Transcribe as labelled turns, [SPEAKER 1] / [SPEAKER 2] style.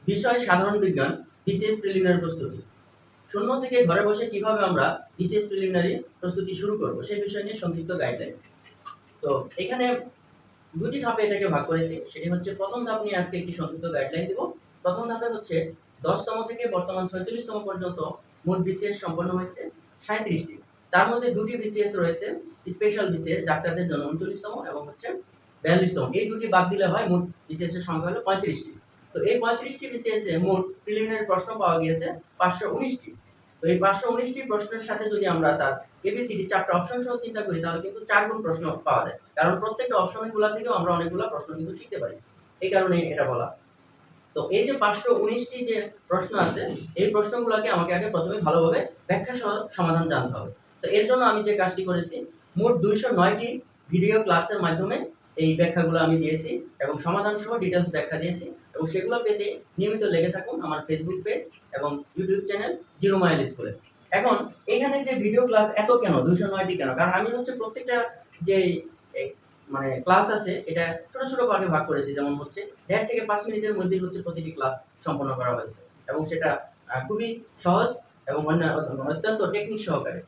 [SPEAKER 1] বিষয় সাধারণ বিজ্ঞান বিসিএস প্রিলিমিনারি প্রস্তুতি। শূন্য থেকে ঘরে বসে কিভাবে আমরা বিসিএস প্রিলিমিনারি প্রস্তুতি শুরু করব সেই বিষয় নিয়ে সংক্ষিপ্ত গাইডলাইন। তো এখানে দুটি ধাপে এটাকে ভাগ করেছি। সেটি হচ্ছে প্রথম ধাপ নিয়ে আজকে একটি সংক্ষিপ্ত গাইডলাইন দিব। প্রথম ধাপে হচ্ছে ১০তম থেকে বর্তমান ৪৬তম পর্যন্ত মোট বিসিএস সম্পন্ন হয়েছে ৩৭টি। তার মধ্যে দুটি বিসিএস রয়েছে স্পেশাল বিসিএস ডাক্তারদের জন্য ৩৯তম এবং হচ্ছে ৪২তম। এই দুটি বাদ দিলে হয় মোট বিসিএস এর সংখ্যা হলো ৩৫টি। তো এই ৩৫টি বিসিএস এ মোট প্রিলিমিনারি প্রশ্ন পাওয়া গিয়েছে ৫১৯টি। তো এই ৫১৯টি প্রশ্নের সাথে যদি আমরা তার এবিসিডি ৪টা অপশন সহ চিন্তা করি তাহলে কিন্তু ৪ গুণ প্রশ্ন পাওয়া যায়। কারণ প্রত্যেকটা অপশনগুলা থেকেও আমরা অনেকগুলা প্রশ্ন কিন্তু শিখতে পারি। এই কারণে এটা বলা। তো এই যে ৫১৯টি যে প্রশ্ন আছে এই প্রশ্নগুলোকে আমাকে আগে প্রথমে ভালোভাবে ব্যাখ্যা সহ সমাধান জানতে হবে। তো এর জন্য আমি যে কাজটি করেছি মোট ২০৯টি ভিডিও ক্লাসের মাধ্যমে এই ব্যাখ্যাগুলো আমি দিয়েছি এবং সমাধান সহ ডিটেইলস ব্যাখ্যা দিয়েছি এবং সেগুলো পেতে নিয়মিত লেগে থাকুন আমার ফেসবুক পেজ এবং ইউটিউব চ্যানেল জিরো মাইল স্কুলে। এখন এখানে যে ভিডিও ক্লাস এত কেন ২০৯টি কেন? কারণ আমি হচ্ছে প্রত্যেকটা যে মানে ক্লাস আছে এটা ছোট, ছোট ভাগে ভাগ করেছি। যেমন হচ্ছে ১.৫ থেকে ৫ মিনিটের মধ্যেই হচ্ছে প্রতিটি ক্লাস সম্পন্ন করা হয়েছে এবং সেটা খুবই সহজ এবং অত্যন্ত টেকনিক সহকারে।